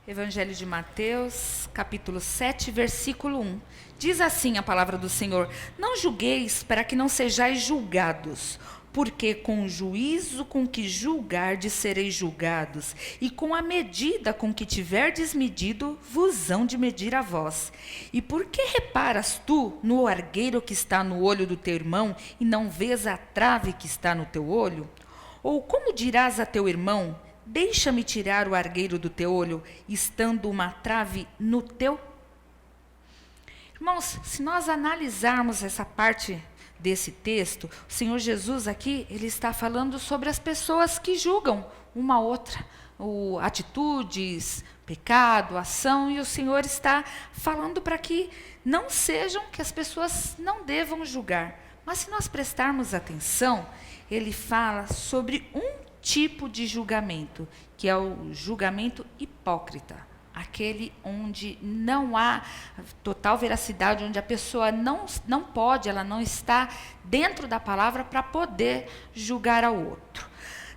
Evangelho de Mateus, capítulo 7, versículo 1. Diz assim a palavra do Senhor: Não julgueis para que não sejais julgados, porque com o juízo com que julgardes sereis julgados, e com a medida com que tiverdes medido, vos hão de medir a vós. E por que reparas tu no argueiro que está no olho do teu irmão, e não vês a trave que está no teu olho? Ou como dirás a teu irmão: Deixa-me tirar o argueiro do teu olho, estando uma trave no teu? Irmãos, se nós analisarmos essa parte desse texto, o Senhor Jesus aqui, ele está falando sobre as pessoas que julgam uma outra, atitudes, pecado, ação, e o Senhor está falando para que não sejam, que as pessoas não devam julgar. Mas se nós prestarmos atenção, ele fala sobre um tipo de julgamento, que é o julgamento hipócrita, aquele onde não há total veracidade, onde a pessoa não pode, ela não está dentro da palavra para poder julgar ao outro.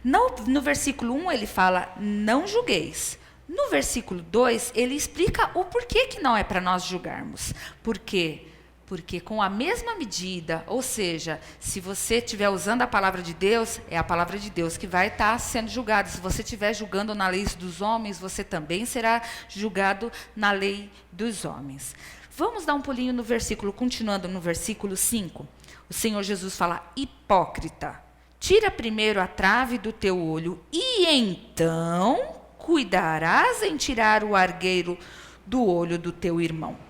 No versículo 1 ele fala, não julgueis. No versículo 2 ele explica o porquê que não é para nós julgarmos. Por quê? Porque com a mesma medida, ou seja, se você estiver usando a palavra de Deus, é a palavra de Deus que vai estar sendo julgada. Se você estiver julgando na lei dos homens, você também será julgado na lei dos homens. Vamos dar um pulinho no versículo, continuando no versículo 5. O Senhor Jesus fala, hipócrita, tira primeiro a trave do teu olho e então cuidarás em tirar o argueiro do olho do teu irmão.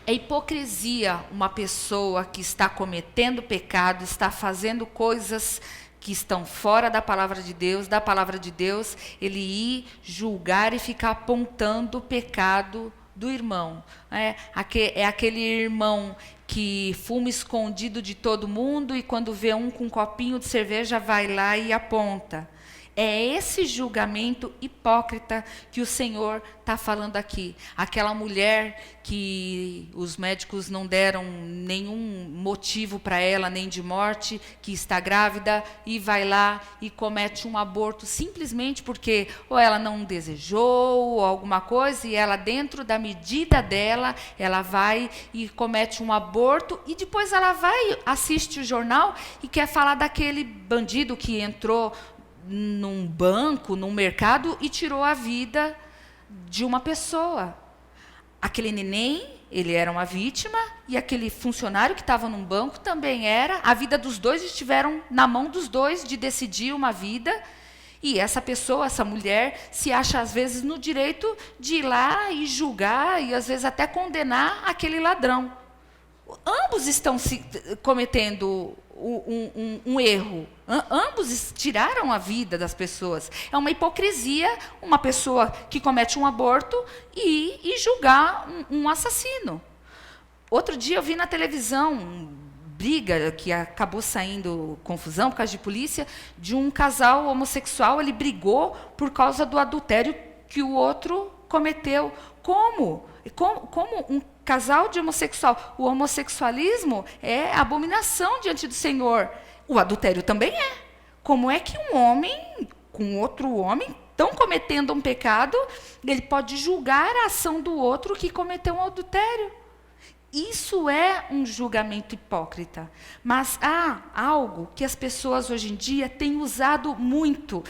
É hipocrisia uma pessoa que está cometendo pecado, está fazendo coisas que estão fora da palavra de Deus, ele ir julgar e ficar apontando o pecado do irmão. É aquele irmão que fuma escondido de todo mundo e quando vê um com um copinho de cerveja vai lá e aponta. É esse julgamento hipócrita que o Senhor está falando aqui. Aquela mulher que os médicos não deram nenhum motivo para ela, nem de morte, que está grávida e vai lá e comete um aborto simplesmente porque ou ela não desejou ou alguma coisa, e ela, dentro da medida dela, ela vai e comete um aborto, e depois ela vai, assiste o jornal e quer falar daquele bandido que entrou num banco, num mercado e tirou a vida de uma pessoa. Aquele neném, ele era uma vítima, e aquele funcionário que estava num banco também era. A vida dos dois estiveram na mão dos dois de decidir uma vida, e essa pessoa, essa mulher, se acha às vezes no direito de ir lá e julgar e às vezes até condenar aquele ladrão. Ambos estão cometendo um erro. Ambos tiraram a vida das pessoas. É uma hipocrisia uma pessoa que comete um aborto e julgar um assassino. Outro dia eu vi na televisão briga, que acabou saindo confusão por causa de polícia, de um casal homossexual. Ele brigou por causa do adultério que o outro cometeu. Como um casal de homossexual? O homossexualismo é abominação diante do Senhor. O adultério também é. Como é que um homem com outro homem estão cometendo um pecado, ele pode julgar a ação do outro que cometeu um adultério? Isso é um julgamento hipócrita. Mas há algo que as pessoas hoje em dia têm usado muito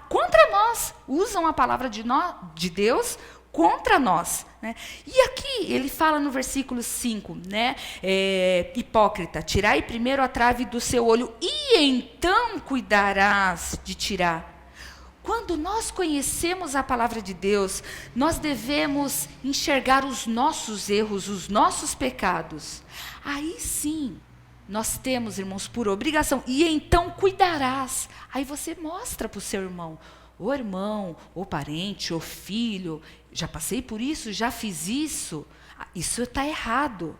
contra nós. Usam a palavra de Deus contra nós, né? E aqui ele fala no versículo 5, né? Hipócrita, tirai primeiro a trave do seu olho e então cuidarás de tirar. Quando nós conhecemos a palavra de Deus, nós devemos enxergar os nossos erros, os nossos pecados. Aí sim, nós temos, irmãos, por obrigação, e então cuidarás. Aí você mostra para o seu irmão, ou irmão, ou parente, ou filho, já passei por isso, já fiz isso. Isso está errado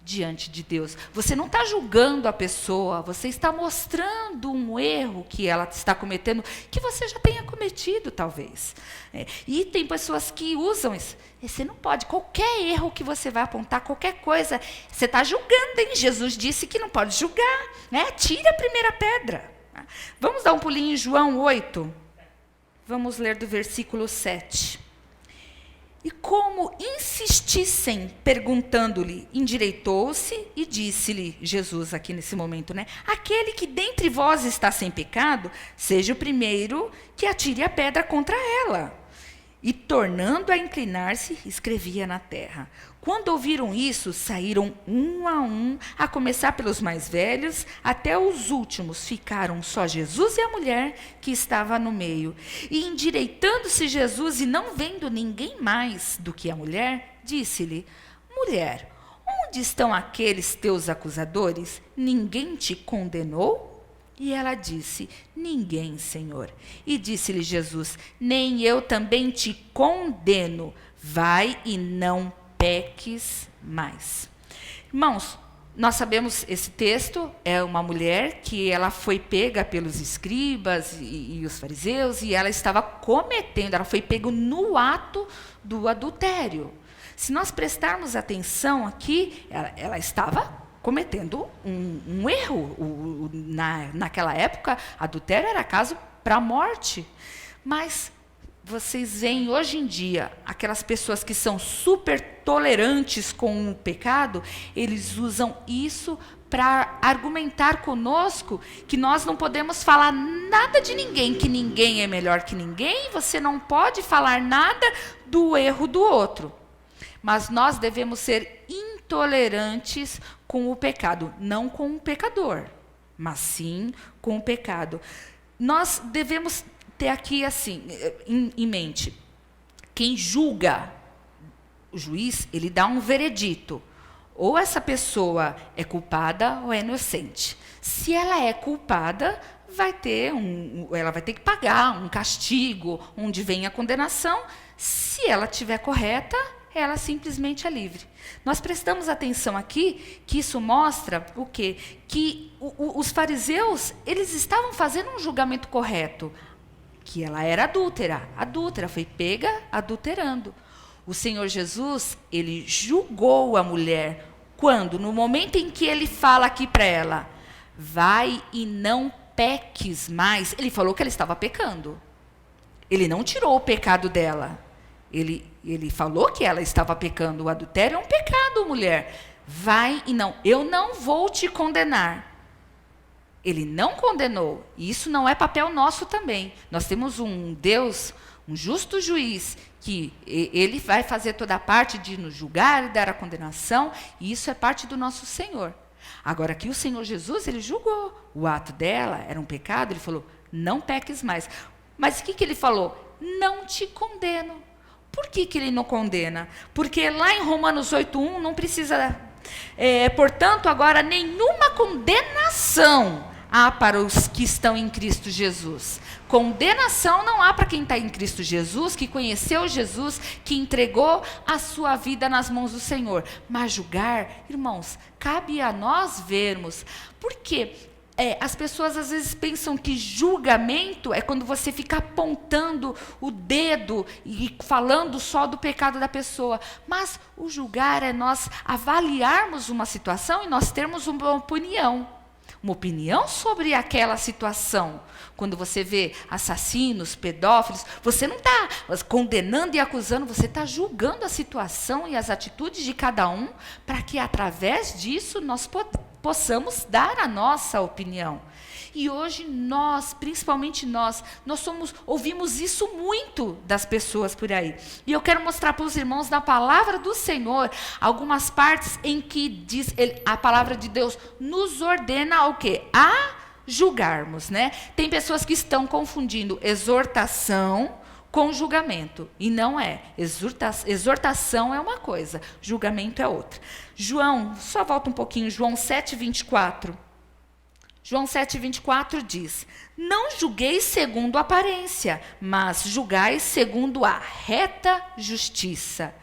diante de Deus. Você não está julgando a pessoa, você está mostrando um erro que ela está cometendo, que você já tenha cometido, talvez. E tem pessoas que usam isso. Você não pode, qualquer erro que você vai apontar, qualquer coisa, você está julgando, hein? Jesus disse que não pode julgar, né? Tira a primeira pedra. Vamos dar um pulinho em João 8. Vamos ler do versículo 7. E como insistissem perguntando-lhe, endireitou-se e disse-lhe, Jesus aqui nesse momento, né? Aquele que dentre vós está sem pecado, seja o primeiro que atire a pedra contra ela. E tornando a inclinar-se, escrevia na terra. Quando ouviram isso, saíram um, a começar pelos mais velhos, até os últimos. Ficaram só Jesus e a mulher que estava no meio. E endireitando-se Jesus e não vendo ninguém mais do que a mulher, disse-lhe, mulher, onde estão aqueles teus acusadores? Ninguém te condenou? E ela disse, ninguém, Senhor. E disse-lhe Jesus, nem eu também te condeno. Vai e não peques mais. Irmãos, nós sabemos esse texto, é uma mulher que ela foi pega pelos escribas e os fariseus, e ela estava cometendo, ela foi pega no ato do adultério. Se nós prestarmos atenção aqui, ela estava cometendo um erro. Naquela época, adultério era caso para a morte. Mas vocês veem hoje em dia, aquelas pessoas que são super tolerantes com o pecado, eles usam isso para argumentar conosco que nós não podemos falar nada de ninguém, que ninguém é melhor que ninguém, você não pode falar nada do erro do outro. Mas nós devemos ser intolerantes com o pecado, não com o pecador, mas sim com o pecado. Nós devemos ter aqui assim em mente, quem julga, o juiz, ele dá um veredito, ou essa pessoa é culpada ou é inocente. Se ela é culpada, ela vai ter que pagar um castigo, onde vem a condenação. Se ela estiver correta, ela simplesmente é livre. Nós prestamos atenção aqui que isso mostra o quê? Que os fariseus, eles estavam fazendo um julgamento correto, que ela era adúltera, foi pega adulterando. O Senhor Jesus, ele julgou a mulher quando? No momento em que ele fala aqui para ela, vai e não peques mais. Ele falou que ela estava pecando. Ele não tirou o pecado dela. Ele falou que ela estava pecando. O adultério é um pecado, mulher. Vai e não. Eu não vou te condenar. Ele não condenou. E isso não é papel nosso também. Nós temos um Deus, um justo juiz, que ele vai fazer toda a parte de nos julgar e dar a condenação. E isso é parte do nosso Senhor. Agora, aqui o Senhor Jesus, ele julgou. O ato dela era um pecado. Ele falou, não peques mais. Mas o que ele falou? Não te condeno. Por que ele não condena? Porque lá em Romanos 8:1 não precisa, portanto, agora nenhuma condenação há para os que estão em Cristo Jesus. Condenação não há para quem está em Cristo Jesus, que conheceu Jesus, que entregou a sua vida nas mãos do Senhor. Mas julgar, irmãos, cabe a nós vermos. Por quê? As pessoas às vezes pensam que julgamento é quando você fica apontando o dedo e falando só do pecado da pessoa. Mas o julgar é nós avaliarmos uma situação e nós termos uma opinião. Uma opinião sobre aquela situação. Quando você vê assassinos, pedófilos, você não está condenando e acusando, você está julgando a situação e as atitudes de cada um, para que através disso nós possamos dar a nossa opinião. E hoje nós, principalmente nós ouvimos isso muito das pessoas por aí. E eu quero mostrar para os irmãos na palavra do Senhor algumas partes em que diz a palavra de Deus nos ordena o quê? A julgarmos, né? Tem pessoas que estão confundindo exortação com julgamento. E não é. Exortação é uma coisa, julgamento é outra. João, só volta um pouquinho, João 7:24. João 7:24 diz, não julgueis segundo a aparência, mas julgai segundo a reta justiça.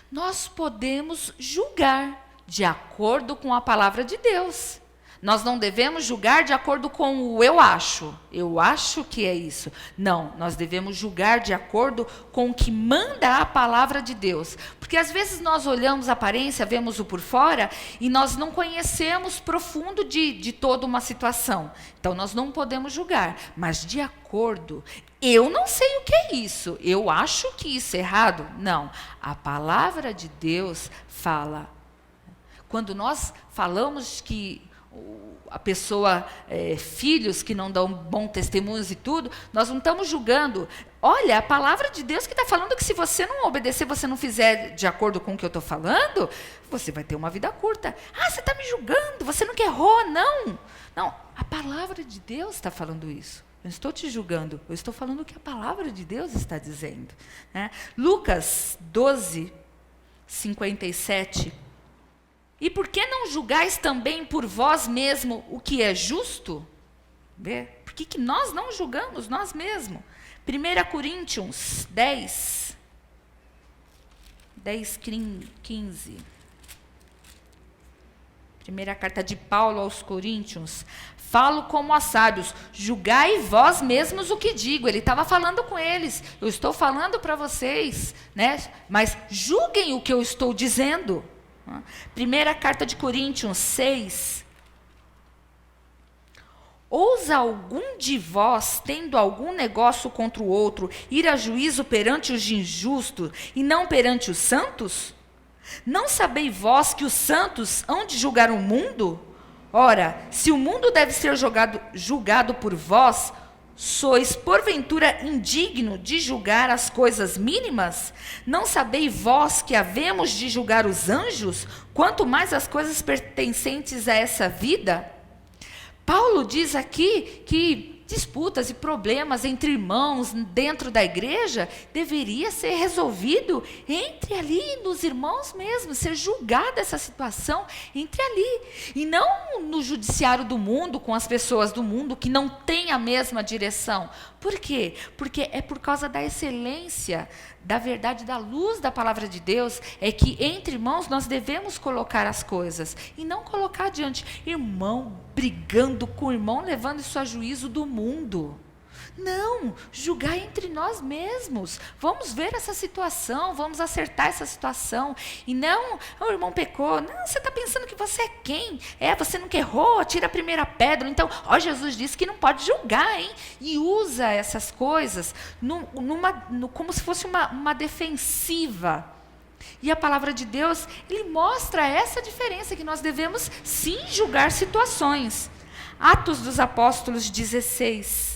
Nós podemos julgar de acordo com a palavra de Deus. Nós não devemos julgar de acordo com o eu acho. Eu acho que é isso. Não, nós devemos julgar de acordo com o que manda a palavra de Deus. Porque às vezes nós olhamos a aparência, vemos o por fora, e nós não conhecemos profundo de toda uma situação. Então nós não podemos julgar, mas de acordo. Eu não sei o que é isso. Eu acho que isso é errado. Não, a palavra de Deus fala. Quando nós falamos que a pessoa, filhos que não dão bom testemunhos e tudo, nós não estamos julgando. Olha, a palavra de Deus que está falando que se você não obedecer, você não fizer de acordo com o que eu estou falando, você vai ter uma vida curta. Ah, você está me julgando, você não errou, não. Não, a palavra de Deus está falando isso. Eu não estou te julgando, eu estou falando o que a palavra de Deus está dizendo. Né? Lucas 12, 57. E por que não julgais também por vós mesmo o que é justo? Por que nós não julgamos nós mesmos? 1 Coríntios 10, 15. Primeira carta de Paulo aos Coríntios. Falo como a sábios, julgai vós mesmos o que digo. Ele estava falando com eles. Eu estou falando para vocês, né? Mas julguem o que eu estou dizendo. Primeira carta de Coríntios 6. Ousa algum de vós, tendo algum negócio contra o outro, ir a juízo perante os injustos e não perante os santos? Não sabeis vós que os santos hão de julgar o mundo? Ora, se o mundo deve ser julgado por vós, sois porventura indigno de julgar as coisas mínimas? Não sabeis vós que havemos de julgar os anjos, quanto mais as coisas pertencentes a essa vida? Paulo diz aqui que disputas e problemas entre irmãos dentro da igreja deveria ser resolvido entre ali nos irmãos mesmo, ser julgada essa situação entre ali, e não no judiciário do mundo, com as pessoas do mundo que não têm a mesma direção. Por quê? Porque é por causa da excelência, da verdade, da luz da palavra de Deus, é que entre irmãos nós devemos colocar as coisas, e não colocar diante irmão, brigando com o irmão, levando isso a juízo do mundo. Não, julgar entre nós mesmos. Vamos ver essa situação, vamos acertar essa situação. E não, o irmão pecou. Não, você está pensando que você é quem? Você nunca errou, atira a primeira pedra. Então, Jesus disse que não pode julgar, hein? E usa essas coisas como se fosse uma defensiva. E a palavra de Deus, ele mostra essa diferença, que nós devemos sim julgar situações. Atos dos Apóstolos 16.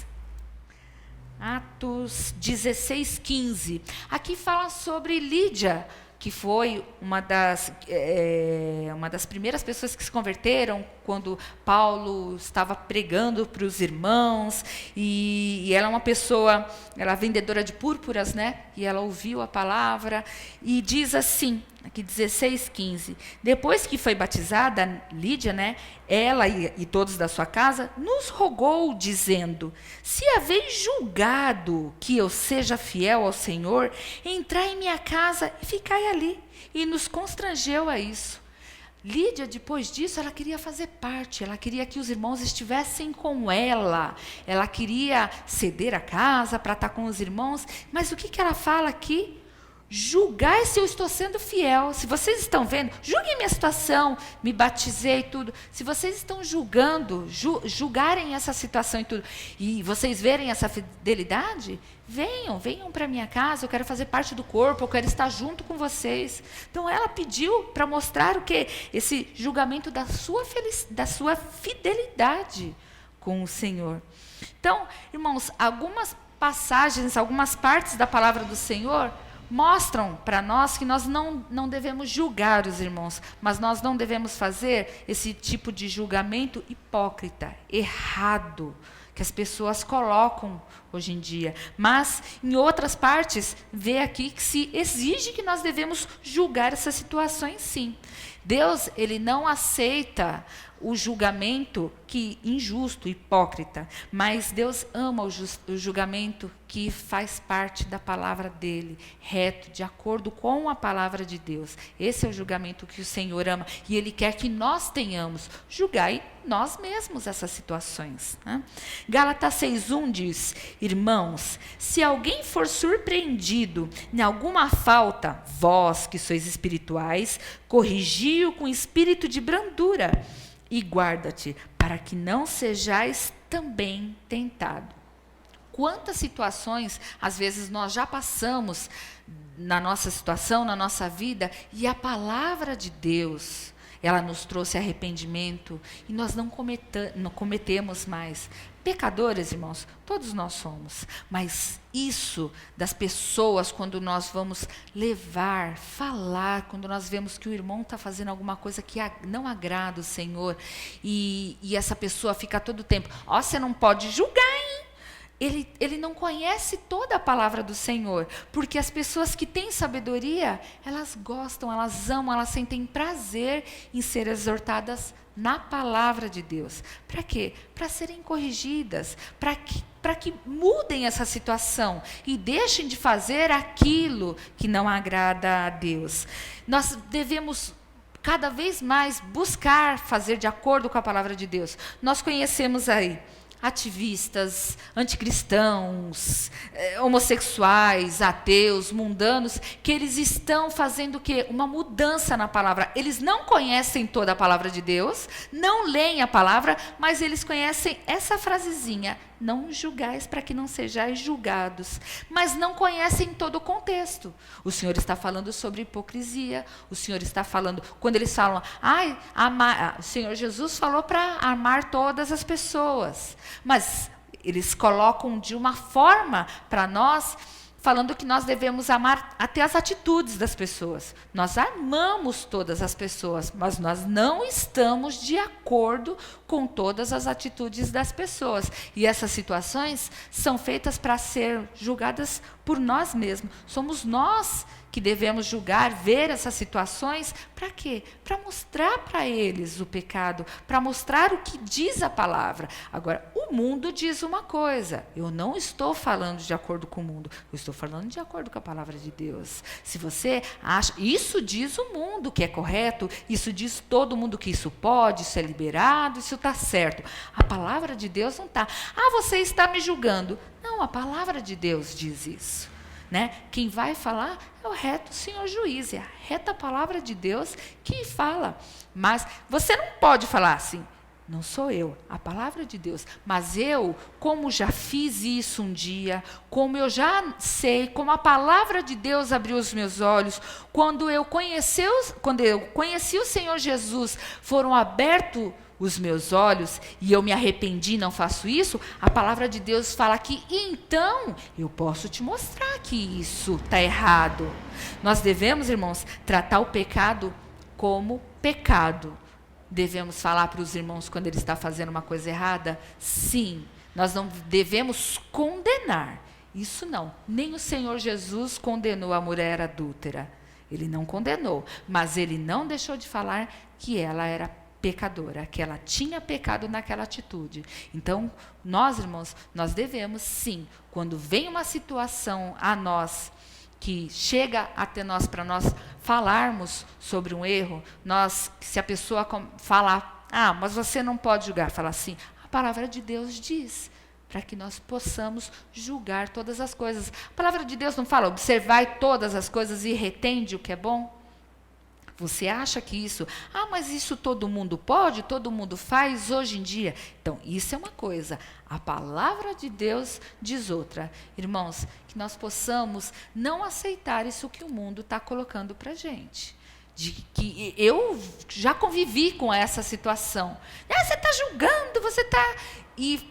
Atos 16, 15. Aqui fala sobre Lídia, que foi uma das primeiras pessoas que se converteram quando Paulo estava pregando para os irmãos, e ela é uma pessoa, ela é vendedora de púrpuras, né? E ela ouviu a palavra, e diz assim, aqui 16, 15, depois que foi batizada, Lídia, né? Ela e todos da sua casa, nos rogou, dizendo, se haveis julgado que eu seja fiel ao Senhor, entrai em minha casa e ficai ali. E nos constrangeu a isso. Lídia, depois disso, ela queria fazer parte, ela queria que os irmãos estivessem com ela queria ceder a casa para estar com os irmãos, mas o que ela fala aqui? Julgai se eu estou sendo fiel. Se vocês estão vendo, julguem minha situação, me batizei e tudo. Se vocês estão julgarem essa situação e tudo, e vocês verem essa fidelidade, venham para minha casa, eu quero fazer parte do corpo, eu quero estar junto com vocês. Então ela pediu para mostrar o quê? Esse julgamento da sua fidelidade com o Senhor. Então, irmãos, algumas passagens, algumas partes da palavra do Senhor mostram para nós que nós não devemos julgar os irmãos, mas nós não devemos fazer esse tipo de julgamento hipócrita, errado, que as pessoas colocam hoje em dia. Mas, em outras partes, vê aqui que se exige que nós devemos julgar essas situações, sim. Deus, ele não aceita o julgamento injusto, hipócrita, mas Deus ama o julgamento que faz parte da palavra dele, reto, de acordo com a palavra de Deus. Esse é o julgamento que o Senhor ama, e ele quer que nós tenhamos. Julgai nós mesmos essas situações, né? Gálatas 6:1 diz: irmãos, se alguém for surpreendido em alguma falta, vós que sois espirituais, corrigi-o com espírito de brandura e guarda-te, para que não sejais também tentado. Quantas situações, às vezes, nós já passamos na nossa situação, na nossa vida, e a palavra de Deus, ela nos trouxe arrependimento, e nós não cometemos mais. Pecadores, irmãos, todos nós somos, mas isso das pessoas, quando nós vamos levar, falar, quando nós vemos que o irmão está fazendo alguma coisa que não agrada o Senhor, e essa pessoa fica todo o tempo, você não pode julgar, hein? Ele não conhece toda a palavra do Senhor, porque as pessoas que têm sabedoria, elas gostam, elas amam, elas sentem prazer em ser exortadas na palavra de Deus. Para quê? Para serem corrigidas, para que mudem essa situação e deixem de fazer aquilo que não agrada a Deus. Nós devemos cada vez mais buscar fazer de acordo com a palavra de Deus. Nós conhecemos aí ativistas, anticristãos, homossexuais, ateus, mundanos, que eles estão fazendo o quê? Uma mudança na palavra. Eles não conhecem toda a palavra de Deus, não leem a palavra, mas eles conhecem essa frasezinha, não julgais para que não sejais julgados, mas não conhecem todo o contexto. O Senhor está falando sobre hipocrisia, o Senhor está falando, quando eles falam, o Senhor Jesus falou para amar todas as pessoas, mas eles colocam de uma forma para nós, falando que nós devemos amar até as atitudes das pessoas. Nós amamos todas as pessoas, mas nós não estamos de acordo com todas as atitudes das pessoas. E essas situações são feitas para ser julgadas por nós mesmos. Somos nós que devemos julgar, ver essas situações, para quê? Para mostrar para eles o pecado, para mostrar o que diz a palavra. Agora, o mundo diz uma coisa, eu não estou falando de acordo com o mundo, eu estou falando de acordo com a palavra de Deus. Se você acha, isso diz o mundo que é correto, isso diz todo mundo que isso pode, isso é liberado, isso está certo. A palavra de Deus não está. Você está me julgando. Não, a palavra de Deus diz isso. Né? Quem vai falar é o reto Senhor juiz, é a reta palavra de Deus que fala. Mas você não pode falar assim, não sou eu, a palavra de Deus. Mas eu, como já fiz isso um dia, como eu já sei, como a palavra de Deus abriu os meus olhos, quando eu conheci o Senhor Jesus, foram abertos os meus olhos e eu me arrependi e não faço isso, a palavra de Deus fala que então eu posso te mostrar que isso está errado. Nós devemos, irmãos, tratar o pecado como pecado. Devemos falar para os irmãos quando ele está fazendo uma coisa errada? Sim, nós não devemos condenar. Isso não, nem o Senhor Jesus condenou a mulher adúltera. Ele não condenou, mas ele não deixou de falar que ela era pecadora, que ela tinha pecado naquela atitude. Então, nós, irmãos, nós devemos sim, quando vem uma situação a nós, que chega até nós para nós falarmos sobre um erro, se a pessoa falar, mas você não pode julgar, fala assim, a palavra de Deus diz, para que nós possamos julgar todas as coisas. A palavra de Deus não fala, observai todas as coisas e retende o que é bom? Você acha que isso, mas isso todo mundo pode, todo mundo faz hoje em dia? Então, isso é uma coisa. A palavra de Deus diz outra. Irmãos, que nós possamos não aceitar isso que o mundo está colocando para a gente. De que eu já convivi com essa situação. Você está julgando, você está...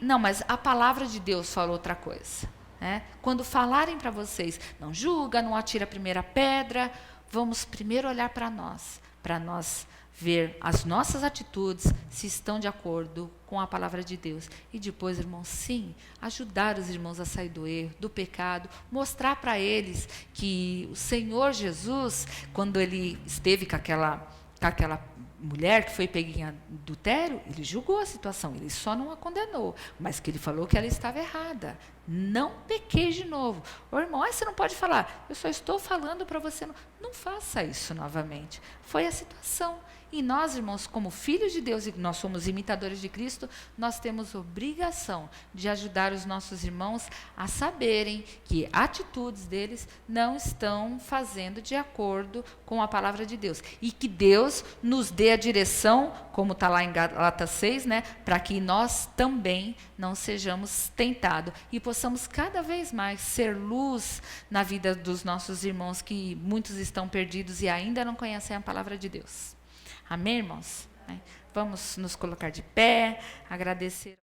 Não, mas a palavra de Deus falou outra coisa. Né? Quando falarem para vocês, não julga, não atira a primeira pedra... Vamos primeiro olhar para nós ver as nossas atitudes, se estão de acordo com a palavra de Deus. E depois, irmãos, sim, ajudar os irmãos a sair do erro, do pecado, mostrar para eles que o Senhor Jesus, quando ele esteve com aquela mulher que foi pega em adultério, ele julgou a situação, ele só não a condenou, mas que ele falou que ela estava errada. não pequeis de novo. Ô irmão, você não pode falar, eu só estou falando para você. Não faça isso novamente. Foi a situação. E nós, irmãos, como filhos de Deus, e nós somos imitadores de Cristo, nós temos obrigação de ajudar os nossos irmãos a saberem que atitudes deles não estão fazendo de acordo com a palavra de Deus. E que Deus nos dê a direção, como está lá em Gálatas 6, né, para que nós também não sejamos tentados e possamos cada vez mais ser luz na vida dos nossos irmãos, que muitos estão perdidos e ainda não conhecem a palavra de Deus. Amém, irmãos? Vamos nos colocar de pé, agradecer.